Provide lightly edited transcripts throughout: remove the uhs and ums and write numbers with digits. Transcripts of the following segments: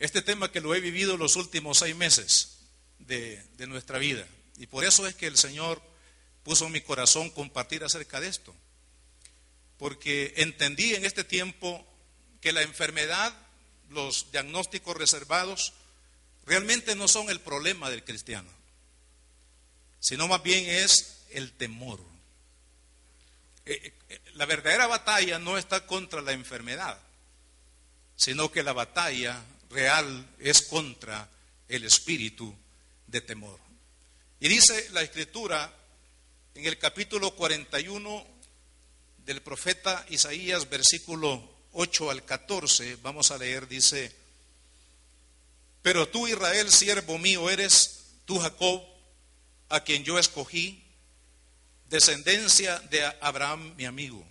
este tema que lo he vivido los últimos 6 meses de nuestra vida. Y por eso es que el Señor puso en mi corazón compartir acerca de esto. Porque entendí en este tiempo que la enfermedad, los diagnósticos reservados, realmente no son el problema del cristiano, sino más bien es el temor. La verdadera batalla no está contra la enfermedad, sino que la batalla real es contra el espíritu de temor. Y dice la Escritura en el capítulo 41 del profeta Isaías, versículo 8 al 14, vamos a leer, dice: pero tú, Israel, siervo mío eres, tú, Jacob, a quien yo escogí, descendencia de Abraham, mi amigo.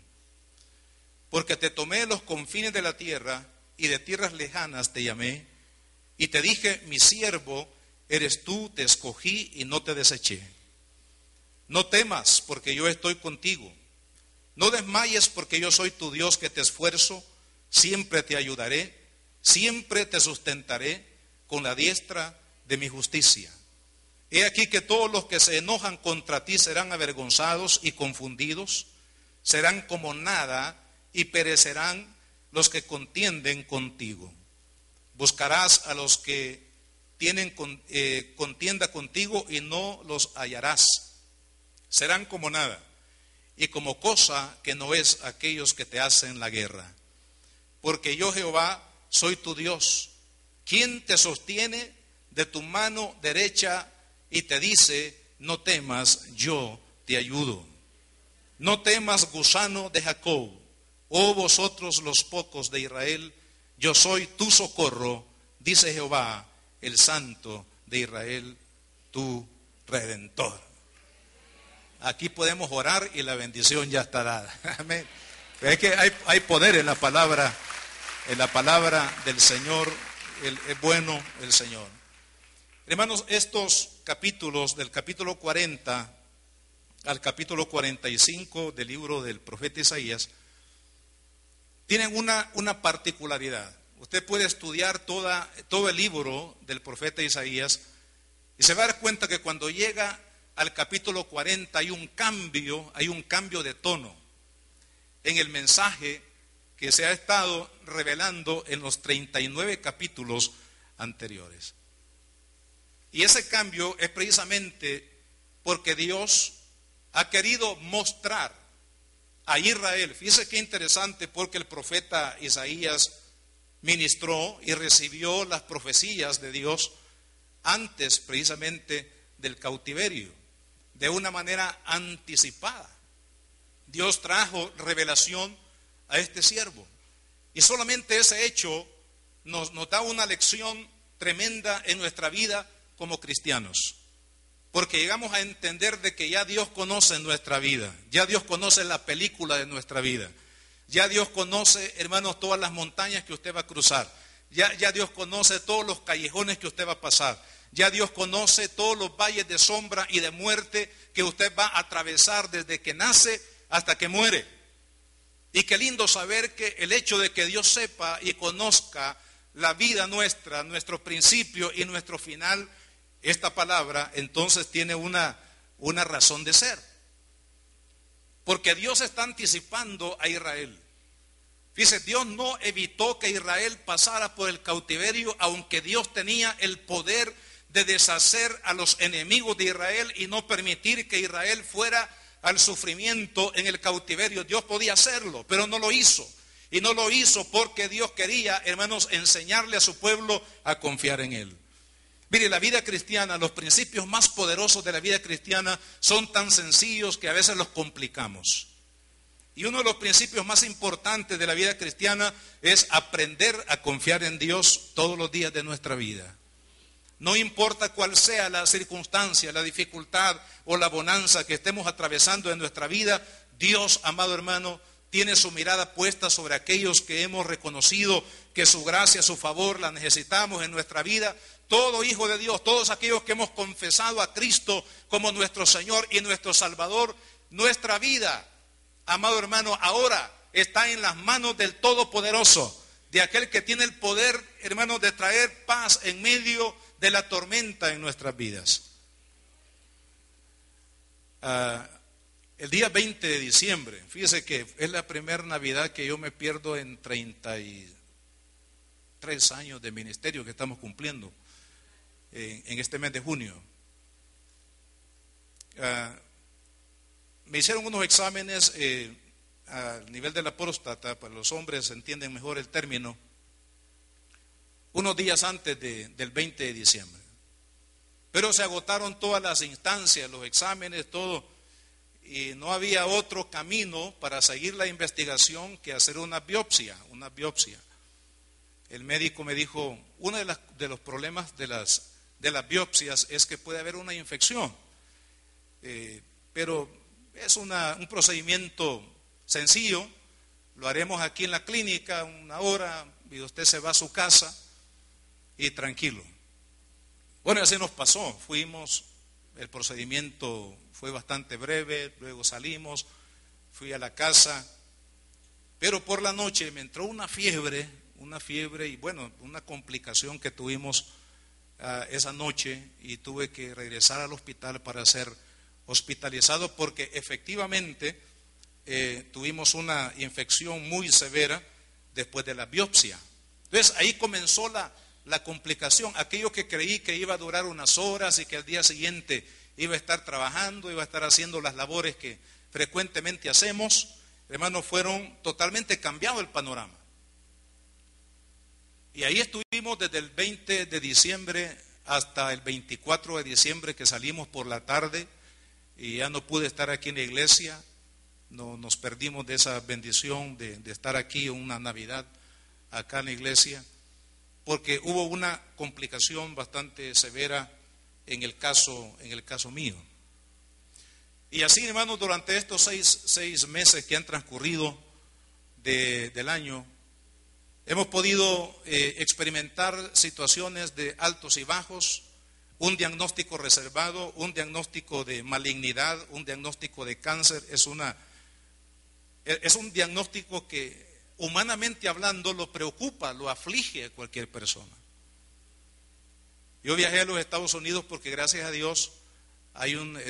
Porque te tomé de los confines de la tierra y de tierras lejanas te llamé, y te dije, mi siervo eres tú, te escogí y no te deseché. No temas, porque yo estoy contigo. No desmayes, porque yo soy tu Dios que te esfuerzo, siempre te ayudaré, siempre te sustentaré con la diestra de mi justicia. He aquí que todos los que se enojan contra ti serán avergonzados y confundidos, serán como nada y perecerán los que contienden contigo. Buscarás a los que tienen contienda contigo y no los hallarás. Serán como nada y como cosa que no es aquellos que te hacen la guerra. Porque yo, Jehová, soy tu Dios, quien te sostiene de tu mano derecha y te dice, no temas, yo te ayudo. No temas, gusano de Jacob, oh vosotros los pocos de Israel, yo soy tu socorro, dice Jehová, el Santo de Israel, tu Redentor. Aquí podemos orar y la bendición ya está dada. Amén. Es que hay poder en la palabra del Señor. Es bueno el Señor. Hermanos, estos capítulos, del capítulo 40 al capítulo 45 del libro del profeta Isaías, tienen una particularidad. Usted puede estudiar todo el libro del profeta Isaías y se va a dar cuenta que cuando llega al capítulo 40 hay un cambio de tono en el mensaje que se ha estado revelando en los 39 capítulos anteriores. Y ese cambio es precisamente porque Dios ha querido mostrar a Israel. Fíjese qué interesante, porque el profeta Isaías ministró y recibió las profecías de Dios antes precisamente del cautiverio, de una manera anticipada. Dios trajo revelación a este siervo. Y solamente ese hecho nos da una lección tremenda en nuestra vida como cristianos. Porque llegamos a entender de que ya Dios conoce nuestra vida. Ya Dios conoce la película de nuestra vida. Ya Dios conoce, hermanos, todas las montañas que usted va a cruzar. Ya Dios conoce todos los callejones que usted va a pasar. Ya Dios conoce todos los valles de sombra y de muerte que usted va a atravesar desde que nace hasta que muere. Y qué lindo saber que el hecho de que Dios sepa y conozca la vida nuestra, nuestro principio y nuestro final, esta palabra entonces tiene una razón de ser. Porque Dios está anticipando a Israel. Fíjese, Dios no evitó que Israel pasara por el cautiverio, aunque Dios tenía el poder de deshacer a los enemigos de Israel y no permitir que Israel fuera al sufrimiento en el cautiverio. Dios podía hacerlo, pero no lo hizo. Y no lo hizo porque Dios quería, hermanos, enseñarle a su pueblo a confiar en Él. Mire, la vida cristiana, los principios más poderosos de la vida cristiana son tan sencillos que a veces los complicamos. Y uno de los principios más importantes de la vida cristiana es aprender a confiar en Dios todos los días de nuestra vida. No importa cuál sea la circunstancia, la dificultad o la bonanza que estemos atravesando en nuestra vida, Dios, amado hermano, tiene su mirada puesta sobre aquellos que hemos reconocido que su gracia, su favor la necesitamos en nuestra vida. Todo hijo de Dios, todos aquellos que hemos confesado a Cristo como nuestro Señor y nuestro Salvador, nuestra vida, amado hermano, ahora está en las manos del Todopoderoso. de aquel que tiene el poder, hermanos, de traer paz en medio de la tormenta en nuestras vidas. El día 20 de diciembre, fíjese que es la primera Navidad que yo me pierdo en 33 años de ministerio que estamos cumpliendo en este mes de junio. Me hicieron unos exámenes a nivel de la próstata, para los hombres entienden mejor el término, unos días antes del 20 de diciembre. Pero se agotaron todas las instancias, los exámenes, todo, y no había otro camino para seguir la investigación que hacer una biopsia. El médico me dijo, uno de los problemas de las biopsias es que puede haber una infección, pero es un procedimiento sencillo, lo haremos aquí en la clínica 1 hora y usted se va a su casa y tranquilo. Bueno, así nos pasó, fuimos, el procedimiento fue bastante breve, luego salimos, fui a la casa, pero por la noche me entró una fiebre y bueno, una complicación que tuvimos esa noche y tuve que regresar al hospital para ser hospitalizado porque efectivamente tuvimos una infección muy severa después de la biopsia. Entonces ahí comenzó la complicación, aquello que creí que iba a durar unas horas y que al día siguiente iba a estar trabajando, iba a estar haciendo las labores que frecuentemente hacemos, hermanos, fueron totalmente cambiado el panorama. Y ahí estuvimos desde el 20 de diciembre hasta el 24 de diciembre que salimos por la tarde y ya no pude estar aquí en la iglesia, nos perdimos de esa bendición de estar aquí una Navidad acá en la iglesia, porque hubo una complicación bastante severa en el caso mío. Y así, hermanos, durante estos seis meses que han transcurrido del año, hemos podido experimentar situaciones de altos y bajos, un diagnóstico reservado, un diagnóstico de malignidad, un diagnóstico de cáncer. Es un diagnóstico que humanamente hablando lo preocupa, lo aflige a cualquier persona. Yo viajé a los Estados Unidos porque gracias a Dios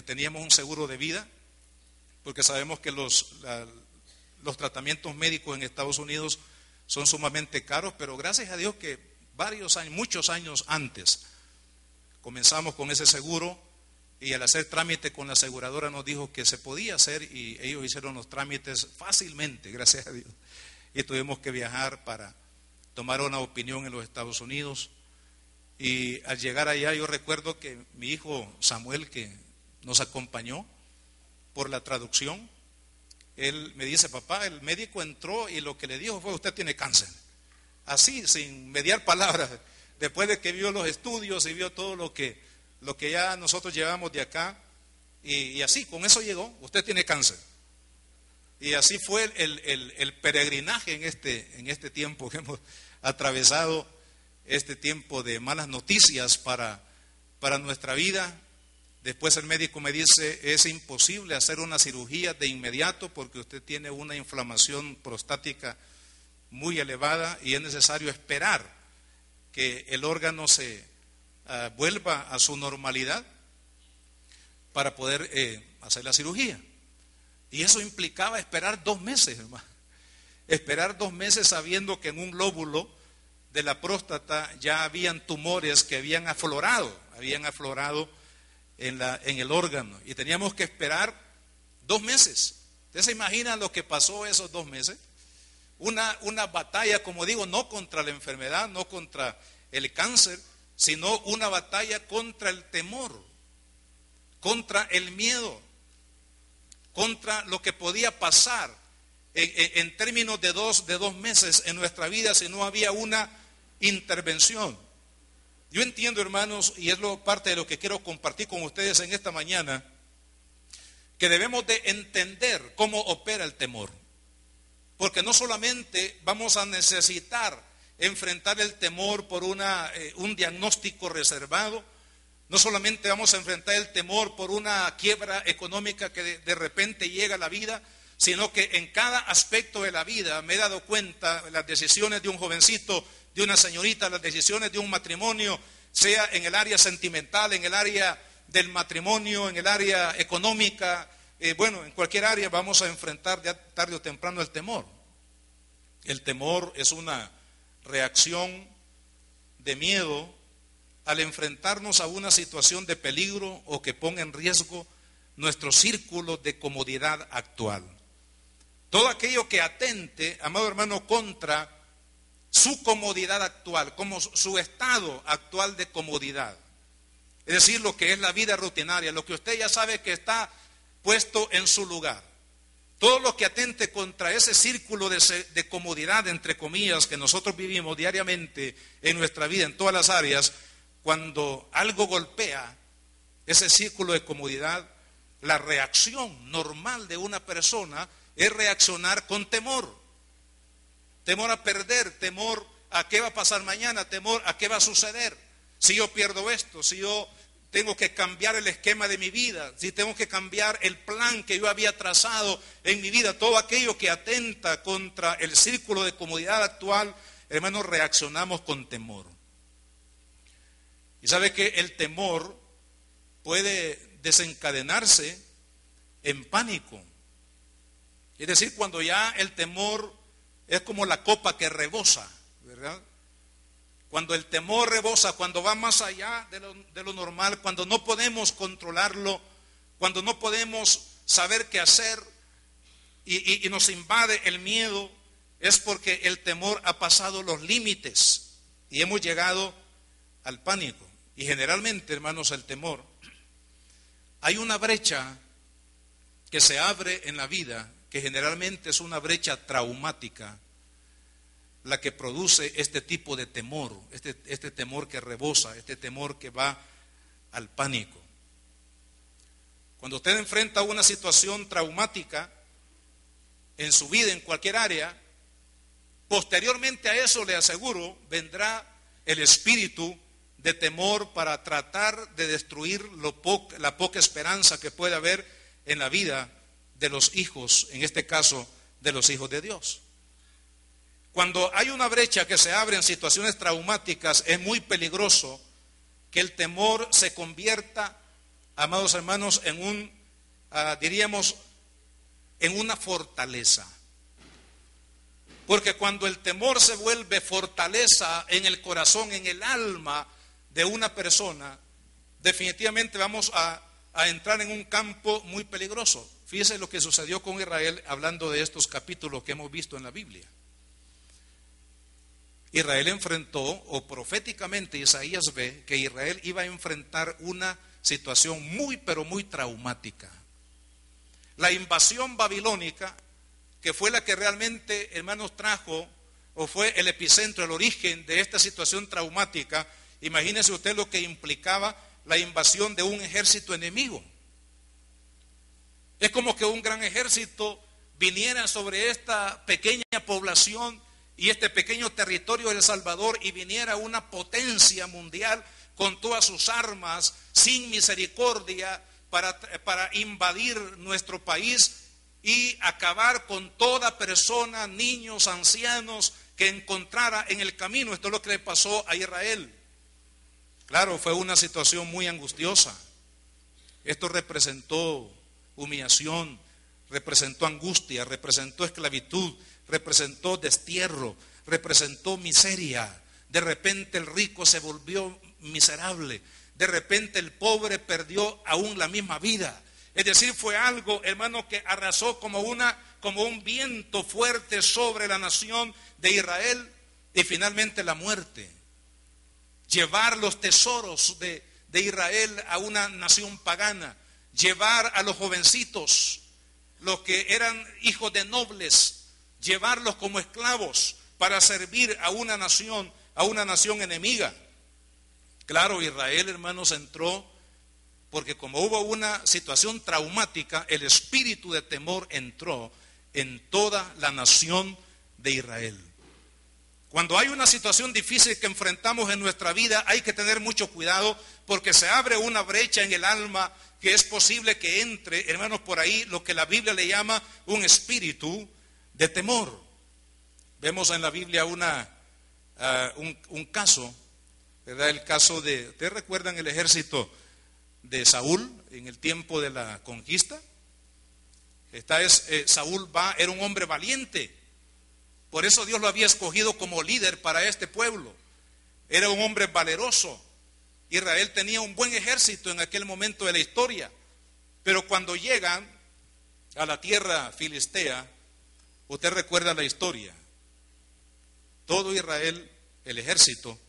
teníamos un seguro de vida, porque sabemos que los tratamientos médicos en Estados Unidos son sumamente caros, pero gracias a Dios que muchos años antes, comenzamos con ese seguro y al hacer trámite con la aseguradora nos dijo que se podía hacer y ellos hicieron los trámites fácilmente, gracias a Dios. Y tuvimos que viajar para tomar una opinión en los Estados Unidos. Y al llegar allá yo recuerdo que mi hijo Samuel, que nos acompañó por la traducción, él me dice: papá, el médico entró y lo que le dijo fue: usted tiene cáncer. Así, sin mediar palabras, después de que vio los estudios y vio todo lo que ya nosotros llevamos de acá, y así, con eso llegó: usted tiene cáncer. Y así fue el peregrinaje en este tiempo que hemos atravesado, este tiempo de malas noticias para nuestra vida. Después el médico me dice: es imposible hacer una cirugía de inmediato porque usted tiene una inflamación prostática muy elevada y es necesario esperar que el órgano se vuelva a su normalidad para poder hacer la cirugía. Y eso implicaba esperar 2 meses, hermano. Esperar 2 meses sabiendo que en un lóbulo de la próstata ya habían tumores que habían aflorado en el órgano. Y teníamos que esperar 2 meses. ¿Usted se imagina lo que pasó esos 2 meses? Una batalla, como digo, no contra la enfermedad, no contra el cáncer, sino una batalla contra el temor, contra el miedo, contra lo que podía pasar en términos de dos meses en nuestra vida si no había una intervención. Yo entiendo, hermanos, y es parte de lo que quiero compartir con ustedes en esta mañana, que debemos de entender cómo opera el temor, porque no solamente vamos a necesitar enfrentar el temor por un diagnóstico reservado, no solamente vamos a enfrentar el temor por una quiebra económica que de repente llega a la vida, sino que en cada aspecto de la vida me he dado cuenta, las decisiones de un jovencito, de una señorita, las decisiones de un matrimonio, sea en el área sentimental, en el área del matrimonio, en el área económica, en cualquier área vamos a enfrentar ya tarde o temprano el temor. El temor es una reacción de miedo al enfrentarnos a una situación de peligro o que ponga en riesgo nuestro círculo de comodidad actual. Todo aquello que atente, amado hermano, contra su comodidad actual, como su estado actual de comodidad. Es decir, lo que es la vida rutinaria, lo que usted ya sabe que está puesto en su lugar. Todo lo que atente contra ese círculo de comodidad, entre comillas, que nosotros vivimos diariamente en nuestra vida, en todas las áreas, cuando algo golpea ese círculo de comodidad, la reacción normal de una persona es reaccionar con temor. Temor a perder, temor a qué va a pasar mañana, temor a qué va a suceder. Si yo pierdo esto, si yo tengo que cambiar el esquema de mi vida, si tengo que cambiar el plan que yo había trazado en mi vida, todo aquello que atenta contra el círculo de comodidad actual, hermanos, reaccionamos con temor. Y sabe que el temor puede desencadenarse en pánico. Es decir, cuando ya el temor es como la copa que rebosa, ¿verdad? Cuando el temor rebosa, cuando va más allá de lo normal, cuando no podemos controlarlo, cuando no podemos saber qué hacer y nos invade el miedo, es porque el temor ha pasado los límites y hemos llegado al pánico. Y generalmente, hermanos, el temor, hay una brecha que se abre en la vida, que generalmente es una brecha traumática, la que produce este tipo de temor, este temor que rebosa, este temor que va al pánico. Cuando usted enfrenta una situación traumática en su vida, en cualquier área, posteriormente a eso, le aseguro, vendrá el espíritu de temor para tratar de destruir la poca esperanza que puede haber en la vida de los hijos, en este caso, de los hijos de Dios. Cuando hay una brecha que se abre en situaciones traumáticas, es muy peligroso que el temor se convierta, amados hermanos, en diríamos, en una fortaleza. Porque cuando el temor se vuelve fortaleza en el corazón, en el alma de una persona, definitivamente vamos a entrar en un campo muy peligroso. Fíjese lo que sucedió con Israel, hablando de estos capítulos que hemos visto en la Biblia. Israel enfrentó, o proféticamente Isaías ve, que Israel iba a enfrentar una situación muy, pero muy traumática. La invasión babilónica, que fue la que realmente, hermanos, trajo, o fue el epicentro, el origen de esta situación traumática. Imagínese usted lo que implicaba la invasión de un ejército enemigo. Es como que un gran ejército viniera sobre esta pequeña población y este pequeño territorio de El Salvador, y viniera una potencia mundial con todas sus armas, sin misericordia, para invadir nuestro país y acabar con toda persona, niños, ancianos, que encontrara en el camino. Esto es lo que le pasó a Israel. Claro, fue una situación muy angustiosa. Esto representó humillación, representó angustia, representó esclavitud, representó destierro, representó miseria. De repente el rico se volvió miserable, de repente el pobre perdió aún la misma vida. Es decir, fue algo, hermano, que arrasó como un viento fuerte sobre la nación de Israel, y finalmente la muerte. Llevar los tesoros de Israel a una nación pagana, llevar a los jovencitos, los que eran hijos de nobles, llevarlos como esclavos para servir a una nación enemiga. Claro, Israel, hermanos, entró porque como hubo una situación traumática, el espíritu de temor entró en toda la nación de Israel. Cuando hay una situación difícil que enfrentamos en nuestra vida, hay que tener mucho cuidado, porque se abre una brecha en el alma que es posible que entre, hermanos, por ahí lo que la Biblia le llama un espíritu de temor. Vemos en la Biblia un caso, ¿verdad? El caso de, ¿ustedes recuerdan el ejército de Saúl en el tiempo de la conquista? Saúl era un hombre valiente, por eso Dios lo había escogido como líder para este pueblo. Era un hombre valeroso. Israel tenía un buen ejército en aquel momento de la historia, pero cuando llegan a la tierra filistea, usted recuerda la historia. Todo Israel, el ejército,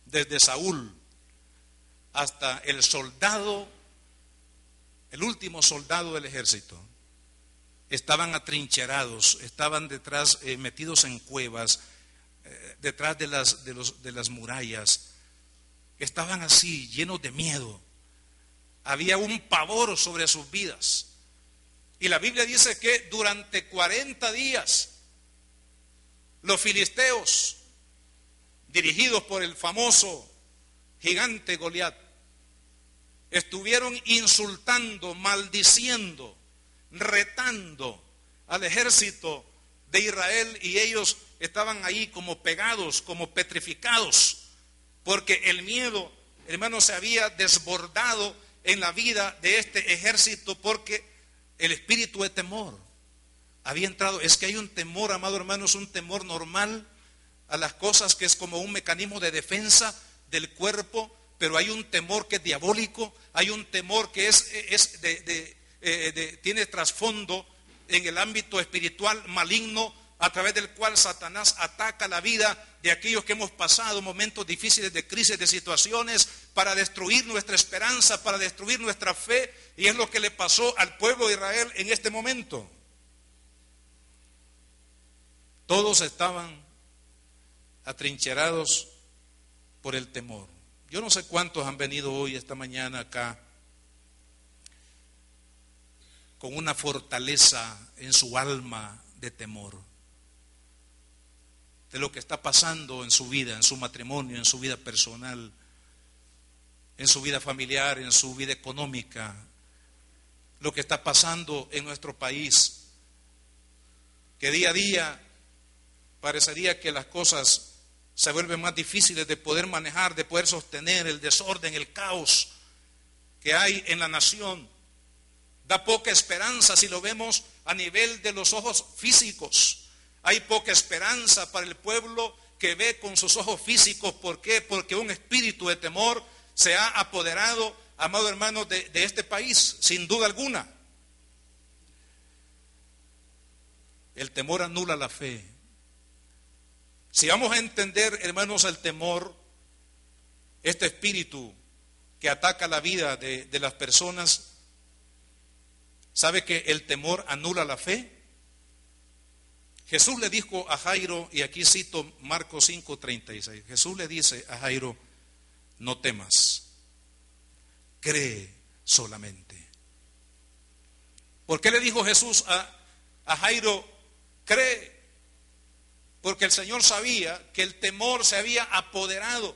desde Saúl hasta el soldado, el último soldado del ejército, estaban atrincherados, estaban detrás, metidos en cuevas, detrás de las murallas. Estaban así, llenos de miedo. Había un pavor sobre sus vidas. Y la Biblia dice que durante 40 días los filisteos, dirigidos por el famoso gigante Goliat, estuvieron insultando, maldiciendo, retando al ejército de Israel, y ellos estaban ahí como pegados, como petrificados, porque el miedo, hermanos, se había desbordado en la vida de este ejército, porque el espíritu de temor había entrado. Es que hay un temor, amado hermano, es un temor normal a las cosas, que es como un mecanismo de defensa del cuerpo, pero hay un temor que es diabólico, hay un temor que tiene trasfondo en el ámbito espiritual maligno, a través del cual Satanás ataca la vida de aquellos que hemos pasado momentos difíciles de crisis, de situaciones, para destruir nuestra esperanza, para destruir nuestra fe, y es lo que le pasó al pueblo de Israel en este momento. Todos estaban atrincherados por el temor. Yo no sé cuántos han venido hoy, esta mañana acá, con una fortaleza en su alma de temor, de lo que está pasando en su vida, en su matrimonio, en su vida personal, en su vida familiar, en su vida económica, lo que está pasando en nuestro país, que día a día parecería que las cosas se vuelven más difíciles de poder manejar, de poder sostener, el desorden, el caos que hay en la nación. Da poca esperanza si lo vemos a nivel de los ojos físicos. Hay poca esperanza para el pueblo que ve con sus ojos físicos. ¿Por qué? Porque un espíritu de temor se ha apoderado, amado hermano, de este país, sin duda alguna. El temor anula la fe. Si vamos a entender, hermanos, el temor, este espíritu que ataca la vida de las personas, ¿sabe que el temor anula la fe? Jesús le dijo a Jairo, y aquí cito Marcos 5:36, Jesús le dice a Jairo: no temas, cree solamente. ¿Por qué le dijo Jesús a Jairo, cree? Porque el Señor sabía que el temor se había apoderado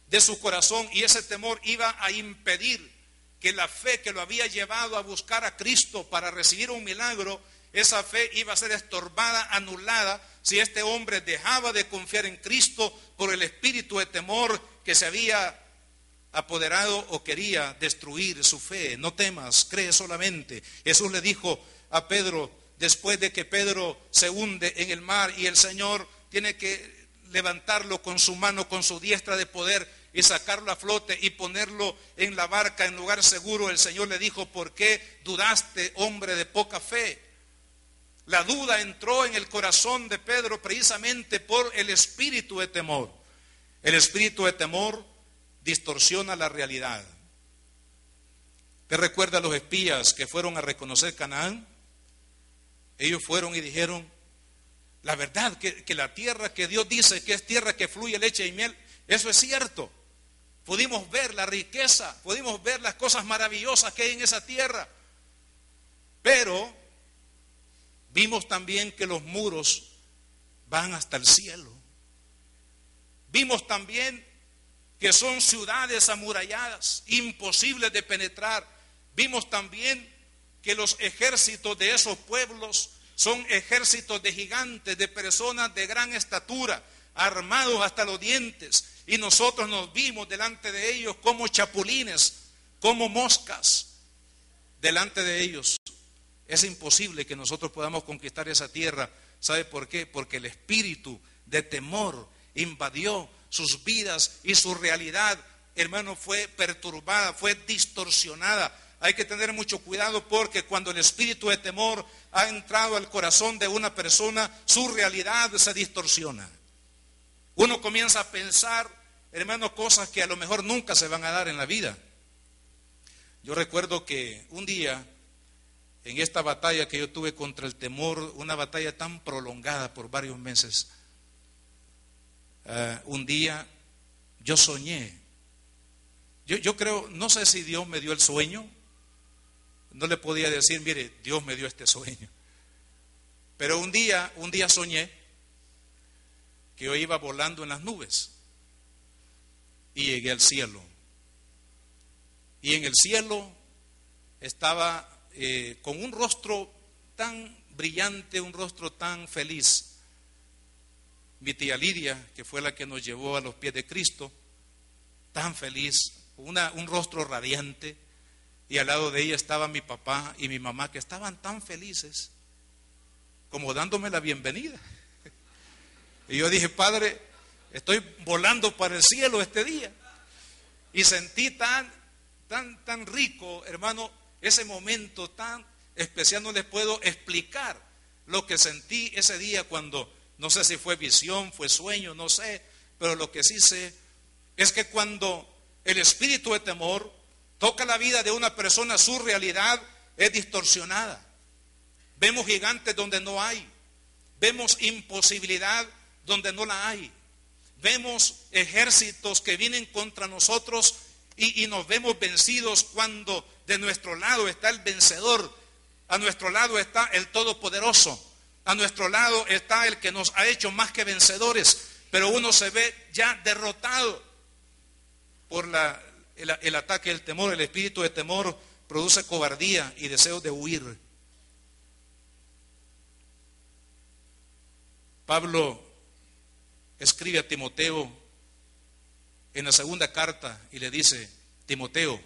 de su corazón, y ese temor iba a impedir que la fe que lo había llevado a buscar a Cristo para recibir un milagro, esa fe iba a ser estorbada, anulada, si este hombre dejaba de confiar en Cristo por el espíritu de temor que se había apoderado o quería destruir su fe. No temas, cree solamente. Jesús le dijo a Pedro, después de que Pedro se hunde en el mar y el Señor tiene que levantarlo con su mano, con su diestra de poder, y sacarlo a flote y ponerlo en la barca en lugar seguro, el Señor le dijo: ¿por qué dudaste, hombre de poca fe? La duda entró en el corazón de Pedro precisamente por el espíritu de temor. El espíritu de temor distorsiona la realidad. ¿Te recuerda a los espías que fueron a reconocer Canaán? Ellos fueron y dijeron: la verdad que la tierra que Dios dice que es tierra que fluye leche y miel, eso es cierto. Pudimos ver la riqueza, pudimos ver las cosas maravillosas que hay en esa tierra, pero vimos también que los muros van hasta el cielo. Vimos también que son ciudades amuralladas, imposibles de penetrar. Vimos también que los ejércitos de esos pueblos son ejércitos de gigantes, de personas de gran estatura, armados hasta los dientes. Y nosotros nos vimos delante de ellos como chapulines, como moscas delante de ellos. Es imposible que nosotros podamos conquistar esa tierra. ¿Sabe por qué? Porque el espíritu de temor invadió sus vidas y su realidad, hermano, fue perturbada, fue distorsionada. Hay que tener mucho cuidado porque cuando el espíritu de temor ha entrado al corazón de una persona, su realidad se distorsiona. Uno comienza a pensar, hermano, cosas que a lo mejor nunca se van a dar en la vida. Yo recuerdo que un día, en esta batalla que yo tuve contra el temor, una batalla tan prolongada por varios meses, un día yo soñé. Yo creo, no sé si Dios me dio el sueño, no le podía decir, mire, Dios me dio este sueño. Pero un día soñé que yo iba volando en las nubes y llegué al cielo. Y en el cielo estaba con un rostro tan brillante, un rostro tan feliz. Mi tía Lidia, que fue la que nos llevó a los pies de Cristo, tan feliz, un rostro radiante. Y al lado de ella estaba mi papá y mi mamá, que estaban tan felices, como dándome la bienvenida. Y yo dije, Padre, estoy volando para el cielo este día. Y sentí tan rico, hermano, ese momento tan especial. No les puedo explicar lo que sentí ese día cuando, no sé si fue visión, fue sueño, no sé, pero lo que sí sé es que cuando el espíritu de temor toca la vida de una persona, su realidad es distorsionada. Vemos gigantes donde no hay, vemos imposibilidad donde no la hay, vemos ejércitos que vienen contra nosotros y nos vemos vencidos cuando de nuestro lado está el vencedor, a nuestro lado está el Todopoderoso, a nuestro lado está el que nos ha hecho más que vencedores, pero uno se ve ya derrotado por el ataque del temor. El espíritu de temor produce cobardía y deseo de huir. Pablo escribe a Timoteo en la segunda carta y le dice, Timoteo,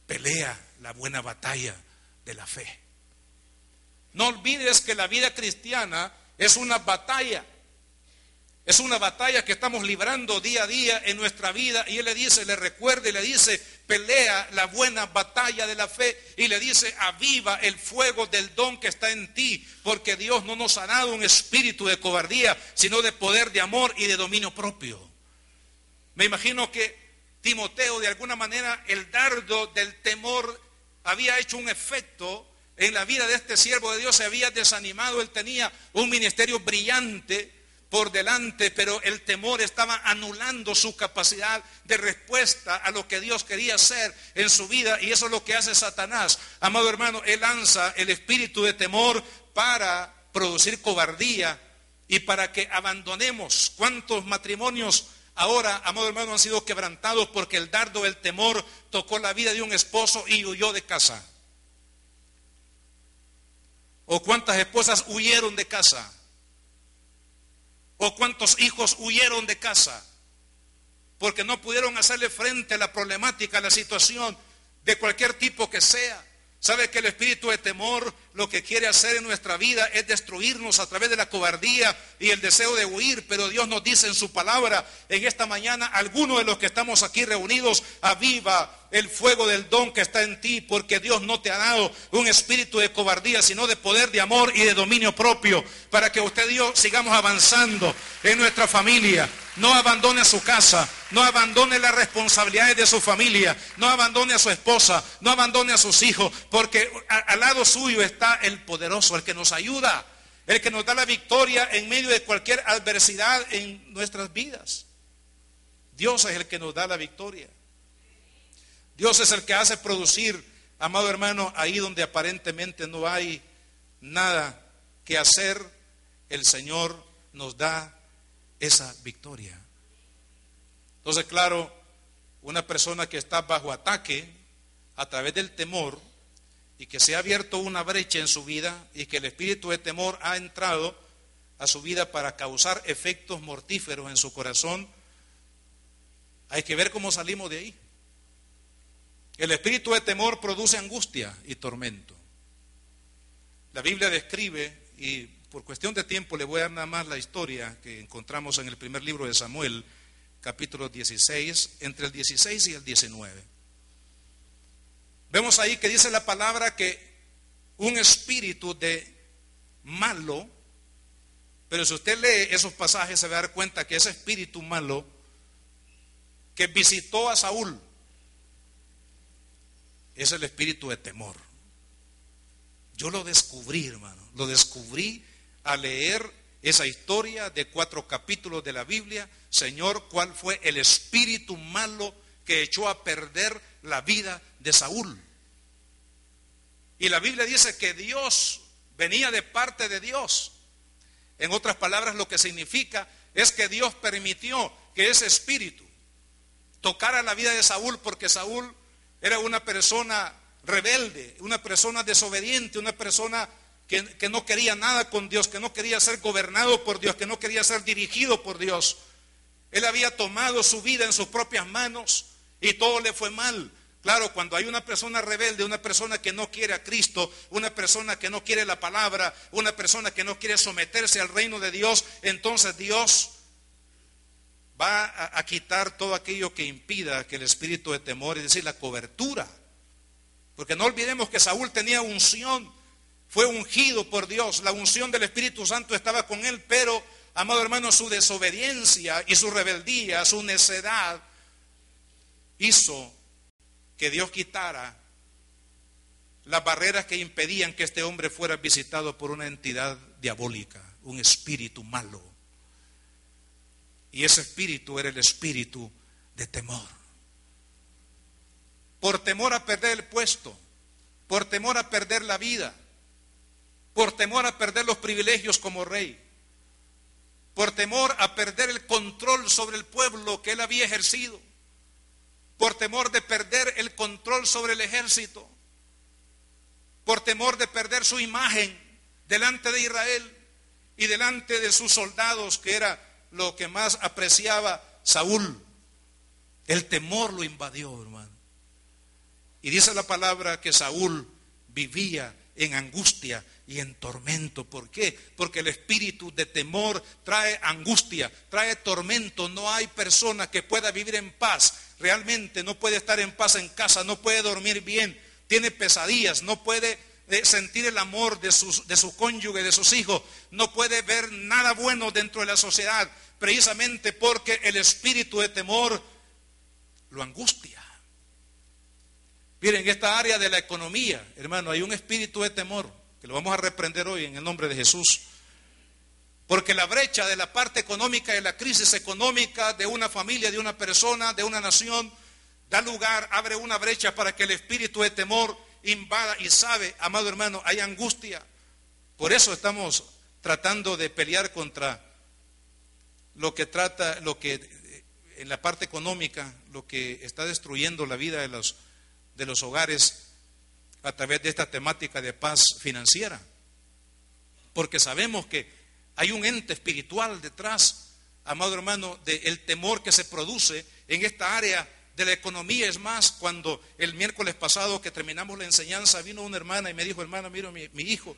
pelea la buena batalla de la fe. No olvides que la vida cristiana es una batalla. Es una batalla que estamos librando día a día en nuestra vida. Y él le dice, le recuerda y le dice, pelea la buena batalla de la fe. Y le dice, aviva el fuego del don que está en ti. Porque Dios no nos ha dado un espíritu de cobardía, sino de poder, de amor y de dominio propio. Me imagino que Timoteo, de alguna manera, el dardo del temor había hecho un efecto en la vida de este siervo de Dios. Se había desanimado, él tenía un ministerio brillante por delante, pero el temor estaba anulando su capacidad de respuesta a lo que Dios quería hacer en su vida, y eso es lo que hace Satanás. Amado hermano, él lanza el espíritu de temor para producir cobardía y para que abandonemos. ¿Cuántos matrimonios ahora, amado hermano, han sido quebrantados porque el dardo del temor tocó la vida de un esposo y huyó de casa? ¿O cuántas esposas huyeron de casa? ¿O cuántos hijos huyeron de casa? Porque no pudieron hacerle frente a la problemática, a la situación de cualquier tipo que sea. ¿Sabe que el espíritu de temor lo que quiere hacer en nuestra vida es destruirnos a través de la cobardía y el deseo de huir? Pero Dios nos dice en su palabra en esta mañana, algunos de los que estamos aquí reunidos, aviva el fuego del don que está en ti, porque Dios no te ha dado un espíritu de cobardía, sino de poder, de amor y de dominio propio, para que usted y yo sigamos avanzando en nuestra familia. No abandone a su casa, no abandone las responsabilidades de su familia, no abandone a su esposa, no abandone a sus hijos, porque al lado suyo está el poderoso, el que nos ayuda, el que nos da la victoria en medio de cualquier adversidad en nuestras vidas. Dios es el que nos da la victoria. Dios es el que hace producir, amado hermano, ahí donde aparentemente no hay nada que hacer, el Señor nos da esa victoria. Entonces, claro, una persona que está bajo ataque, a través del temor, y que se ha abierto una brecha en su vida, y que el espíritu de temor ha entrado a su vida para causar efectos mortíferos en su corazón, hay que ver cómo salimos de ahí. El espíritu de temor produce angustia y tormento. La Biblia describe, y por cuestión de tiempo le voy a dar nada más la historia que encontramos en el primer libro de Samuel, capítulo 16, entre el 16 y el 19. Vemos ahí que dice la palabra que un espíritu de malo, pero si usted lee esos pasajes se va a dar cuenta que ese espíritu malo que visitó a Saúl es el espíritu de temor. Yo lo descubrí, hermano, lo descubrí al leer esa historia de 4 capítulos de la Biblia. Señor, ¿cuál fue el espíritu malo que echó a perder la vida de Saúl? Y la Biblia dice que Dios venía de parte de Dios. En otras palabras, lo que significa es que Dios permitió que ese espíritu tocara la vida de Saúl, porque Saúl era una persona rebelde, una persona desobediente, una persona que no quería nada con Dios, que no quería ser gobernado por Dios, que no quería ser dirigido por Dios. Él había tomado su vida en sus propias manos y todo le fue mal. Claro, cuando hay una persona rebelde, una persona que no quiere a Cristo, una persona que no quiere la palabra, una persona que no quiere someterse al reino de Dios, entonces Dios va a quitar todo aquello que impida que el espíritu de temor, es decir, la cobertura. Porque no olvidemos que Saúl tenía unción, fue ungido por Dios, la unción del Espíritu Santo estaba con él, pero, amado hermano, su desobediencia y su rebeldía, su necedad, hizo que Dios quitara las barreras que impedían que este hombre fuera visitado por una entidad diabólica, un espíritu malo. Y ese espíritu era el espíritu de temor. Por temor a perder el puesto, por temor a perder la vida, por temor a perder los privilegios como rey, por temor a perder el control sobre el pueblo que él había ejercido, por temor de perder el control sobre el ejército, por temor de perder su imagen delante de Israel y delante de sus soldados, que era lo que más apreciaba Saúl. El temor lo invadió, hermano. Y dice la palabra que Saúl vivía en angustia y en tormento. ¿Por qué? Porque el espíritu de temor trae angustia, trae tormento. No hay persona que pueda vivir en paz. Realmente no puede estar en paz en casa, no puede dormir bien, tiene pesadillas, no puede sentir el amor de su cónyuge, de sus hijos, no puede ver nada bueno dentro de la sociedad, precisamente porque el espíritu de temor lo angustia. Miren, en esta área de la economía, hermano, hay un espíritu de temor que lo vamos a reprender hoy en el nombre de Jesús. Porque la brecha de la parte económica, de la crisis económica de una familia, de una persona, de una nación, da lugar, abre una brecha para que el espíritu de temor invada y sabe, amado hermano, hay angustia. Por eso estamos tratando de pelear contra lo que en la parte económica, lo que está destruyendo la vida de los hogares a través de esta temática de paz financiera. Porque sabemos que hay un ente espiritual detrás, amado hermano, del temor que se produce en esta área de la economía. Es más, cuando el miércoles pasado que terminamos la enseñanza, vino una hermana y me dijo: hermano, mira, mi hijo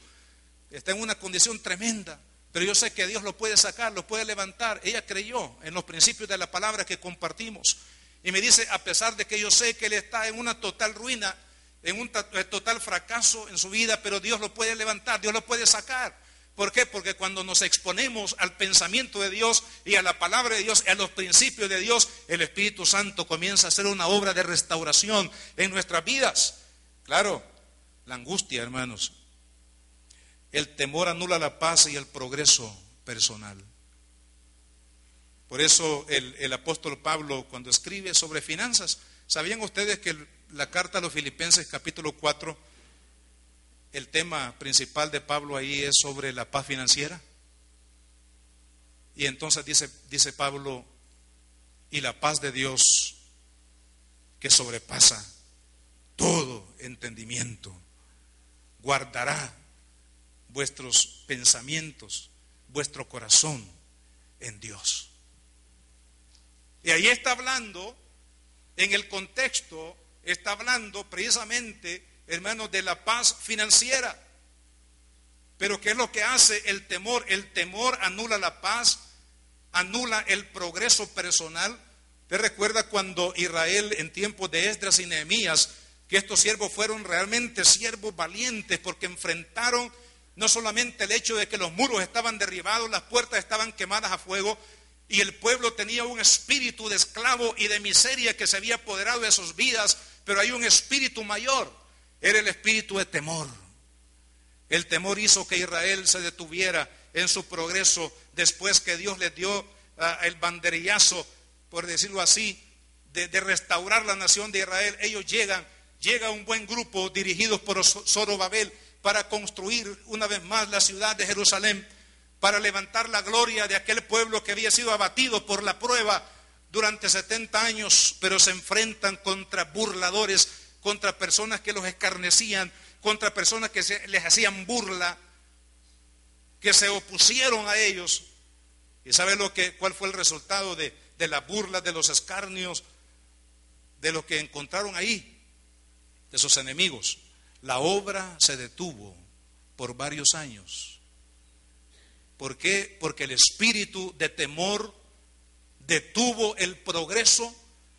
está en una condición tremenda, pero yo sé que Dios lo puede sacar, lo puede levantar. Ella creyó en los principios de la palabra que compartimos. Y me dice, a pesar de que yo sé que él está en una total ruina, en un total fracaso en su vida, pero Dios lo puede levantar, Dios lo puede sacar. ¿Por qué? Porque cuando nos exponemos al pensamiento de Dios y a la palabra de Dios, a los principios de Dios, el Espíritu Santo comienza a hacer una obra de restauración en nuestras vidas. Claro, la angustia, hermanos, el temor anula la paz y el progreso personal. Por eso el apóstol Pablo, cuando escribe sobre finanzas, ¿sabían ustedes que la carta a los Filipenses capítulo 4, el tema principal de Pablo ahí es sobre la paz financiera? Y entonces dice Pablo, y la paz de Dios que sobrepasa todo entendimiento. Guardará vuestros pensamientos, vuestro corazón en Dios. Y ahí está hablando, en el contexto, está hablando precisamente, hermanos, de la paz financiera. Pero ¿qué es lo que hace el temor? El temor anula la paz, anula el progreso personal. ¿Usted recuerda cuando Israel, en tiempos de Esdras y Nehemías, que estos siervos fueron realmente siervos valientes porque enfrentaron no solamente el hecho de que los muros estaban derribados, las puertas estaban quemadas a fuego y el pueblo tenía un espíritu de esclavo y de miseria que se había apoderado de sus vidas, pero hay un espíritu mayor, era el espíritu de temor. El temor hizo que Israel se detuviera en su progreso después que Dios les dio el banderillazo, por decirlo así, de restaurar la nación de Israel. Ellos llega un buen grupo dirigidos por Zorobabel para construir una vez más la ciudad de Jerusalén, para levantar la gloria de aquel pueblo que había sido abatido por la prueba durante 70 años, pero se enfrentan contra burladores, contra personas que los escarnecían, contra personas que les hacían burla, que se opusieron a ellos. ¿Y sabe cuál fue el resultado de la burla, de los escarnios, de lo que encontraron ahí, de sus enemigos? La obra se detuvo por varios años. ¿Por qué? Porque el espíritu de temor detuvo el progreso,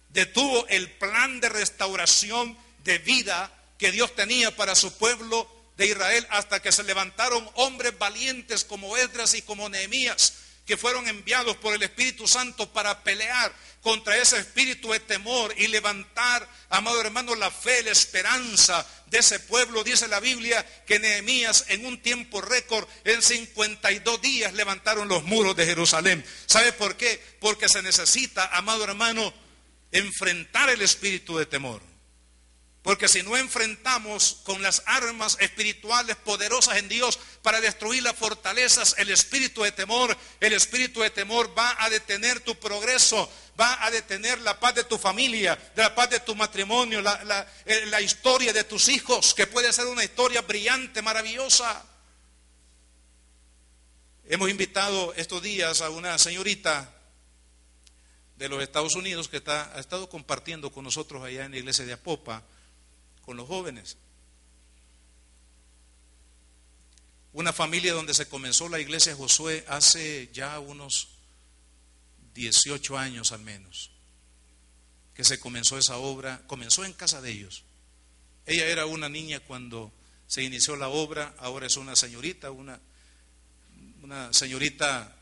detuvo el plan de restauración de vida que Dios tenía para su pueblo de Israel, hasta que se levantaron hombres valientes como Esdras y como Nehemías, que fueron enviados por el Espíritu Santo para pelear contra ese espíritu de temor y levantar, amado hermano, la fe, la esperanza de ese pueblo. Dice la Biblia que Nehemías en un tiempo récord, en 52 días, levantaron los muros de Jerusalén. ¿Sabe por qué? Porque se necesita, amado hermano, enfrentar el espíritu de temor. Porque si no enfrentamos con las armas espirituales poderosas en Dios para destruir las fortalezas, el espíritu de temor va a detener tu progreso, va a detener la paz de tu familia, la paz de tu matrimonio, la historia de tus hijos, que puede ser una historia brillante, maravillosa. Hemos invitado estos días a una señorita de los Estados Unidos que ha estado compartiendo con nosotros allá en la iglesia de Apopa, con los jóvenes. Una familia donde se comenzó la iglesia Josué hace ya unos 18 años al menos, que se comenzó esa obra. Comenzó en casa de ellos. Ella era una niña cuando se inició la obra, ahora es una señorita, una señorita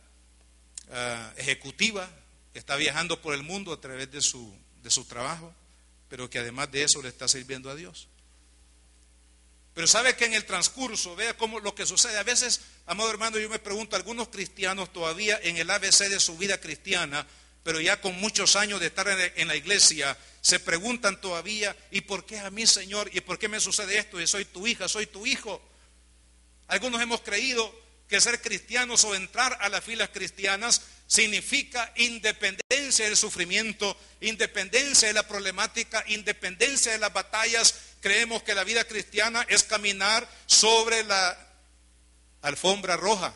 ejecutiva que está viajando por el mundo a través de su trabajo, pero que además de eso le está sirviendo a Dios. Pero sabe que en el transcurso, vea cómo lo que sucede. A veces, amado hermano, yo me pregunto, algunos cristianos todavía en el ABC de su vida cristiana, pero ya con muchos años de estar en la iglesia, se preguntan todavía, ¿y por qué a mí, Señor? ¿Y por qué me sucede esto? Y soy tu hija, soy tu hijo. Algunos hemos creído que ser cristianos o entrar a las filas cristianas significa independencia del sufrimiento, independencia de la problemática, independencia de las batallas. Creemos que la vida cristiana es caminar sobre la alfombra roja.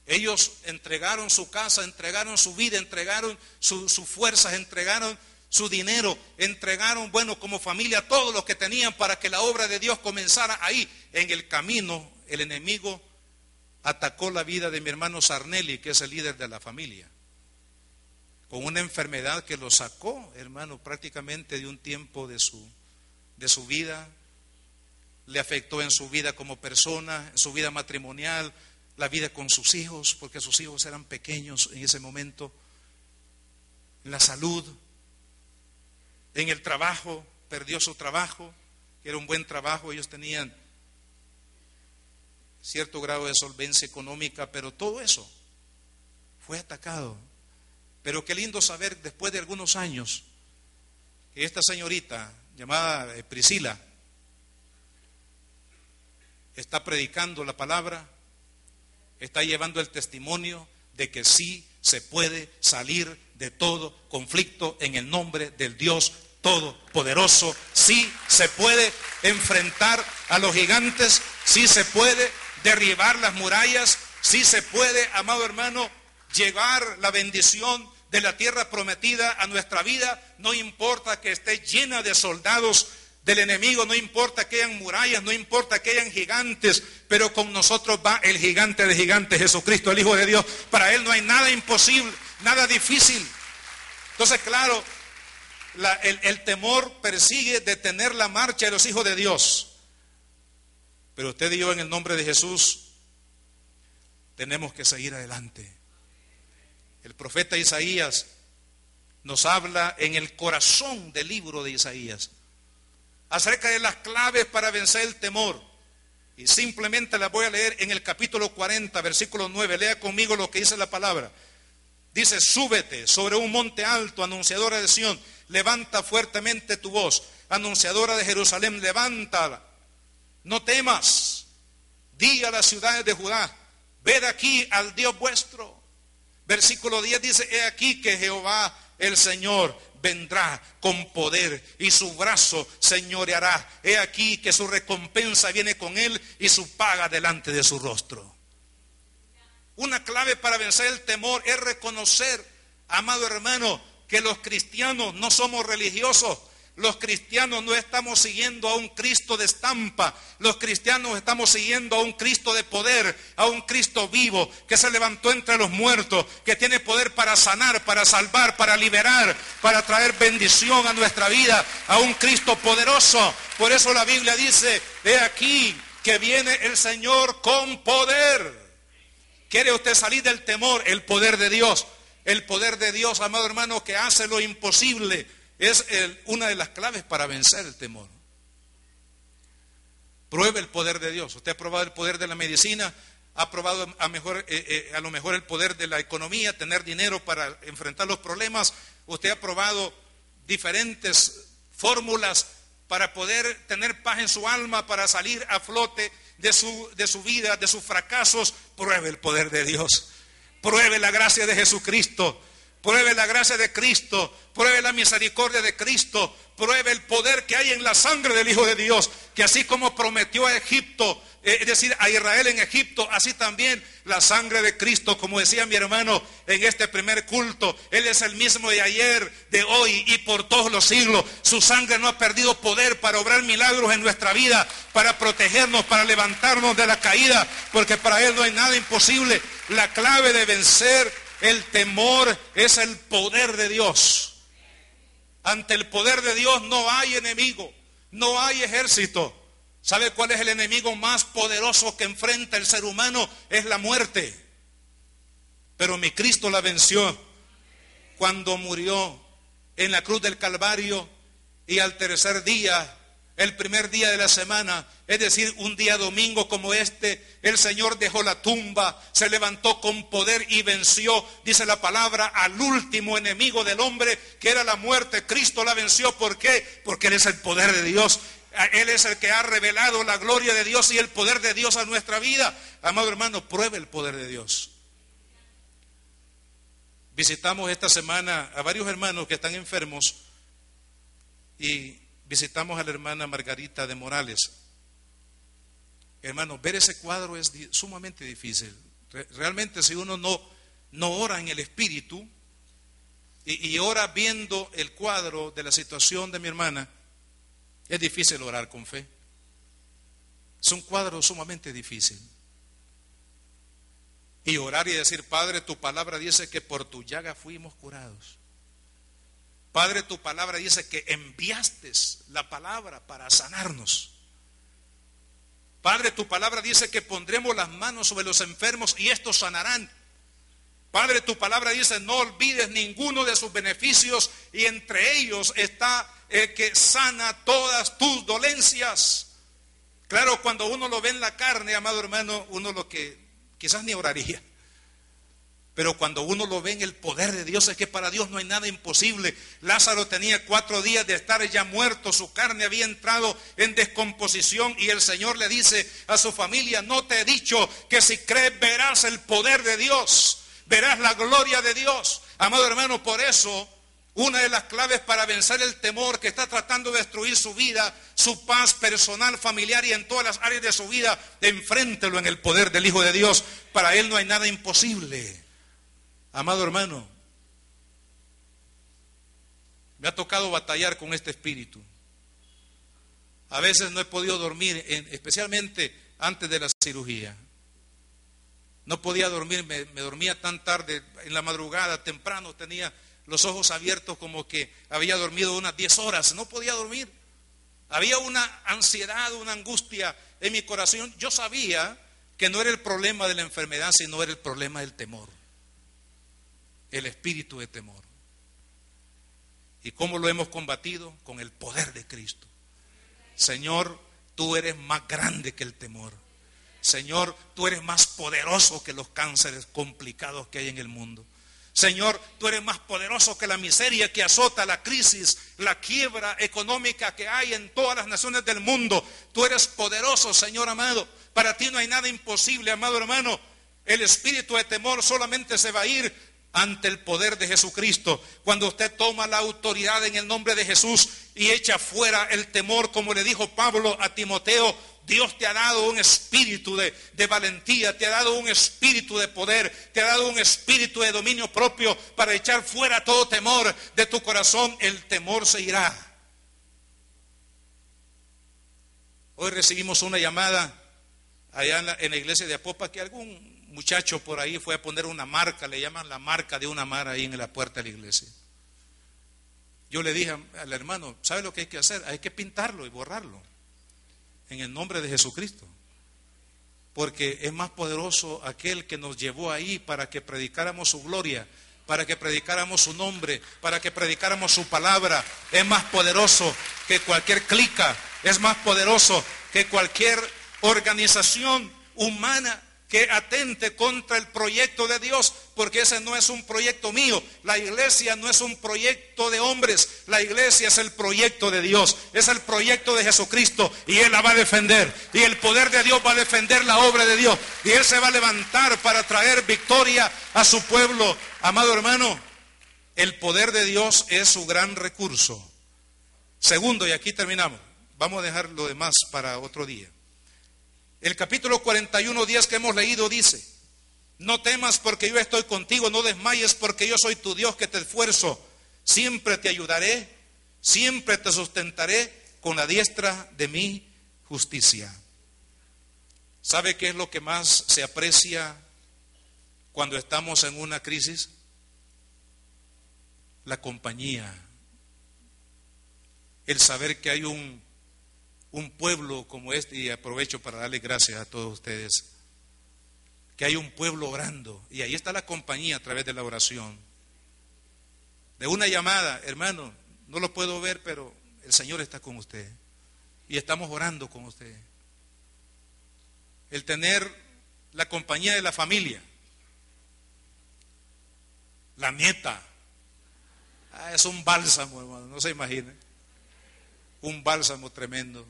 Ellos entregaron su casa, entregaron su vida, entregaron sus fuerzas, entregaron su dinero, entregaron, como familia, todo lo que tenían para que la obra de Dios comenzara ahí. En el camino, el enemigo atacó la vida de mi hermano Sarnelli, que es el líder de la familia, con una enfermedad que lo sacó, hermano, prácticamente de un tiempo de su vida. Le afectó en su vida como persona, en su vida matrimonial, la vida con sus hijos, porque sus hijos eran pequeños en ese momento, en la salud, en el trabajo, perdió su trabajo, que era un buen trabajo. Ellos tenían cierto grado de solvencia económica, pero todo eso fue atacado. Pero qué lindo saber, después de algunos años, que esta señorita llamada Priscila está predicando la palabra, está llevando el testimonio de que sí se puede salir de todo conflicto en el nombre del Dios todopoderoso. Sí se puede enfrentar a los gigantes, sí se puede derribar las murallas, sí se puede, amado hermano, llevar la bendición de la tierra prometida a nuestra vida. No importa que esté llena de soldados del enemigo, no importa que hayan murallas, no importa que hayan gigantes, pero con nosotros va el gigante de gigantes, Jesucristo, el Hijo de Dios. Para Él no hay nada imposible, nada difícil. Entonces, claro, el temor persigue detener la marcha de los hijos de Dios. Pero usted y yo, en el nombre de Jesús, tenemos que seguir adelante. El profeta Isaías nos habla en el corazón del libro de Isaías acerca de las claves para vencer el temor. Y simplemente las voy a leer en el capítulo 40, versículo 9. Lea conmigo lo que dice la palabra. Dice: súbete sobre un monte alto, anunciadora de Sión, levanta fuertemente tu voz, anunciadora de Jerusalén, levántala, no temas, di a las ciudades de Judá, ved aquí al Dios vuestro. Versículo 10 dice: he aquí que Jehová el Señor vendrá con poder y su brazo señoreará. He aquí que su recompensa viene con él y su paga delante de su rostro. Una clave para vencer el temor es reconocer, amado hermano, que los cristianos no somos religiosos. Los cristianos no estamos siguiendo a un Cristo de estampa. Los cristianos estamos siguiendo a un Cristo de poder, a un Cristo vivo que se levantó entre los muertos, que tiene poder para sanar, para salvar, para liberar, para traer bendición a nuestra vida, a un Cristo poderoso. Por eso la Biblia dice: he aquí que viene el Señor con poder. ¿Quiere usted salir del temor? El poder de Dios. El poder de Dios, amado hermano, que hace lo imposible, es una de las claves para vencer el temor. Pruebe el poder de Dios. Usted ha probado el poder de la medicina, ha probado a lo mejor el poder de la economía, tener dinero para enfrentar los problemas. Usted ha probado diferentes fórmulas para poder tener paz en su alma, para salir a flote de su vida, de sus fracasos. Pruebe el poder de Dios. Pruebe la gracia de Jesucristo. Pruebe la gracia de Cristo, pruebe la misericordia de Cristo, pruebe el poder que hay en la sangre del Hijo de Dios, que así como prometió a Egipto, es decir, a Israel en Egipto, así también la sangre de Cristo, como decía mi hermano en este primer culto, Él es el mismo de ayer, de hoy y por todos los siglos. Su sangre no ha perdido poder para obrar milagros en nuestra vida, para protegernos, para levantarnos de la caída, porque para Él no hay nada imposible. La clave de vencer el temor es el poder de Dios. Ante el poder de Dios no hay enemigo, no hay ejército. ¿Sabe cuál es el enemigo más poderoso que enfrenta el ser humano? Es la muerte. Pero mi Cristo la venció cuando murió en la cruz del Calvario, y al tercer día, el primer día de la semana, es decir, un día domingo como este, el Señor dejó la tumba, se levantó con poder y venció, dice la palabra, al último enemigo del hombre, que era la muerte. Cristo la venció. ¿Por qué? Porque Él es el poder de Dios. Él es el que ha revelado la gloria de Dios y el poder de Dios a nuestra vida. Amado hermano, pruebe el poder de Dios. Visitamos esta semana a varios hermanos que están enfermos y visitamos a la hermana Margarita de Morales. Hermano, ver ese cuadro es sumamente difícil. Realmente, si uno no ora en el Espíritu y ora viendo el cuadro de la situación de mi hermana, es difícil orar con fe. Es un cuadro sumamente difícil. Y orar y decir: Padre, tu palabra dice que por tu llaga fuimos curados. Padre, tu palabra dice que enviaste la palabra para sanarnos. Padre, tu palabra dice que pondremos las manos sobre los enfermos y estos sanarán. Padre, tu palabra dice: no olvides ninguno de sus beneficios, y entre ellos está el que sana todas tus dolencias. Claro, cuando uno lo ve en la carne, amado hermano, uno lo que quizás ni oraría. Pero cuando uno lo ve en el poder de Dios, es que para Dios no hay nada imposible. Lázaro tenía 4 días de estar ya muerto, su carne había entrado en descomposición, y el Señor le dice a su familia: no te he dicho que si crees verás el poder de Dios, verás la gloria de Dios. Amado hermano, por eso Una de las claves para vencer el temor que está tratando de destruir su vida, su paz personal, familiar y en todas las áreas de su vida, enfréntelo en el poder del Hijo de Dios. Para Él no hay nada imposible. Amado hermano, me ha tocado batallar con este espíritu. A veces no he podido dormir, especialmente antes de la cirugía. No podía dormir, me dormía tan tarde, en la madrugada, temprano, tenía los ojos abiertos como que había dormido unas 10 horas, no podía dormir. Había una ansiedad, una angustia en mi corazón. Yo sabía que no era el problema de la enfermedad, sino era el problema del temor. El espíritu de temor. ¿Y cómo lo hemos combatido? Con el poder de Cristo. Señor, tú eres más grande que el temor. Señor, tú eres más poderoso que los cánceres complicados que hay en el mundo. Señor, tú eres más poderoso que la miseria que azota, la crisis, la quiebra económica que hay en todas las naciones del mundo. Tú eres poderoso, Señor amado. Para ti no hay nada imposible, amado hermano. El espíritu de temor solamente se va a ir ante el poder de Jesucristo. Cuando usted toma la autoridad en el nombre de Jesús y echa fuera el temor, como le dijo Pablo a Timoteo, Dios te ha dado un espíritu de valentía, te ha dado un espíritu de poder, te ha dado un espíritu de dominio propio para echar fuera todo temor de tu corazón. El temor se irá. Hoy recibimos una llamada allá en la iglesia de Apopa que algún muchacho por ahí fue a poner una marca, le llaman la marca de una mar ahí en la puerta de la iglesia. Yo le dije al hermano, ¿sabe lo que hay que hacer? Hay que pintarlo y borrarlo en el nombre de Jesucristo, porque es más poderoso aquel que nos llevó ahí para que predicáramos su gloria, para que predicáramos su nombre, para que predicáramos su palabra. Es más poderoso que cualquier clica, es más poderoso que cualquier organización humana que atente contra el proyecto de Dios, porque ese no es un proyecto mío. La iglesia no es un proyecto de hombres, la iglesia es el proyecto de Dios, es el proyecto de Jesucristo, y Él la va a defender, y el poder de Dios va a defender la obra de Dios, y Él se va a levantar para traer victoria a su pueblo. Amado hermano, el poder de Dios es su gran recurso. Segundo, y aquí terminamos, vamos a dejar lo demás para otro día. El capítulo 41:10 que hemos leído dice: no temas porque yo estoy contigo, no desmayes porque yo soy tu Dios que te esfuerzo. Siempre te ayudaré, siempre te sustentaré con la diestra de mi justicia. ¿Sabe qué es lo que más se aprecia cuando estamos en una crisis? La compañía. El saber que hay un pueblo como este, y aprovecho para darle gracias a todos ustedes, que hay un pueblo orando, y ahí está la compañía a través de la oración, de una llamada. Hermano, no lo puedo ver, pero el Señor está con usted y estamos orando con usted. El tener la compañía de la familia, la nieta, es un bálsamo, hermano, no se imaginen, un bálsamo tremendo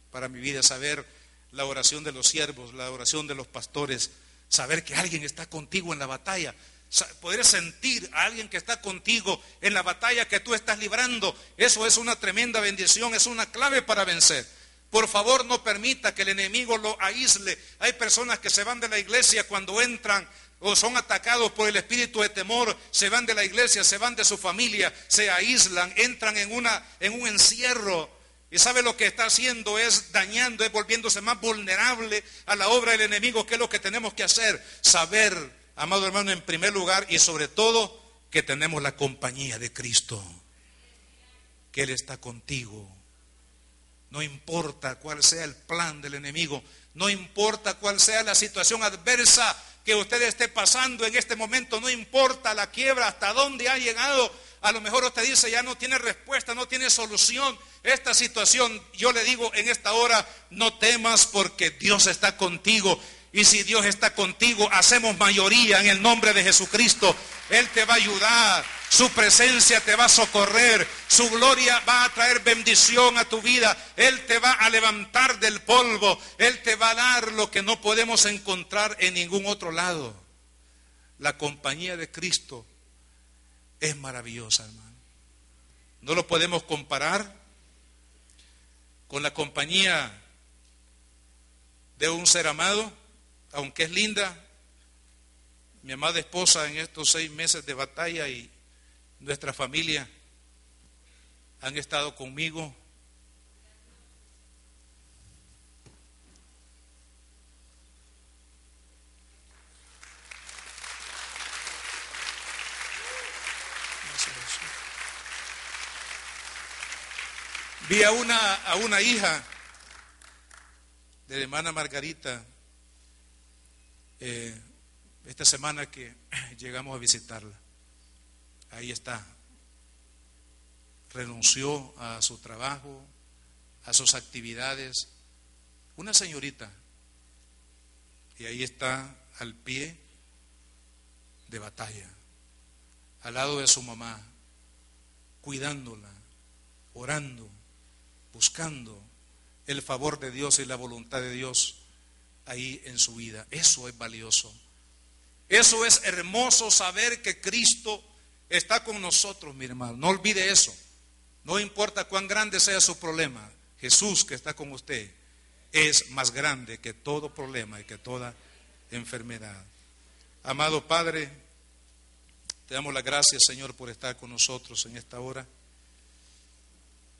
para mi vida, saber la oración de los siervos, la oración de los pastores, saber que alguien está contigo en la batalla, poder sentir a alguien que está contigo en la batalla que tú estás librando. Eso es una tremenda bendición, es una clave para vencer. Por favor, no permita que el enemigo lo aísle. Hay personas que se van de la iglesia cuando entran o son atacados por el espíritu de temor, se van de la iglesia, se van de su familia, se aíslan, entran en un encierro. Y sabe lo que está haciendo es dañando, es volviéndose más vulnerable a la obra del enemigo. ¿Qué es lo que tenemos que hacer? Saber, amado hermano, en primer lugar y sobre todo, que tenemos la compañía de Cristo, que Él está contigo. No importa cuál sea el plan del enemigo, no importa cuál sea la situación adversa que usted esté pasando en este momento, no importa la quiebra, hasta dónde ha llegado. A lo mejor usted dice, ya no tiene respuesta, no tiene solución esta situación. Yo le digo en esta hora, no temas porque Dios está contigo. Y si Dios está contigo, hacemos mayoría en el nombre de Jesucristo. Él te va a ayudar, su presencia te va a socorrer, su gloria va a traer bendición a tu vida. Él te va a levantar del polvo, Él te va a dar lo que no podemos encontrar en ningún otro lado. La compañía de Cristo es maravillosa, hermano. No lo podemos comparar con la compañía de un ser amado, aunque es linda. Mi amada esposa en estos 6 meses de batalla y nuestra familia han estado conmigo. Vi a una hija de la hermana Margarita esta semana que llegamos a visitarla. Ahí está. Renunció a su trabajo, a sus actividades. Una señorita. Y ahí está al pie de batalla, al lado de su mamá, cuidándola, orando, buscando el favor de Dios y la voluntad de Dios ahí en su vida. Eso es valioso. Eso es hermoso, saber que Cristo está con nosotros, mi hermano. No olvide eso. No importa cuán grande sea su problema, Jesús que está con usted es más grande que todo problema y que toda enfermedad. Amado Padre, te damos las gracias, Señor, por estar con nosotros en esta hora.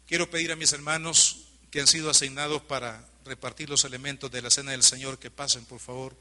Quiero pedir a mis hermanos que han sido asignados para repartir los elementos de la cena del Señor que pasen, por favor.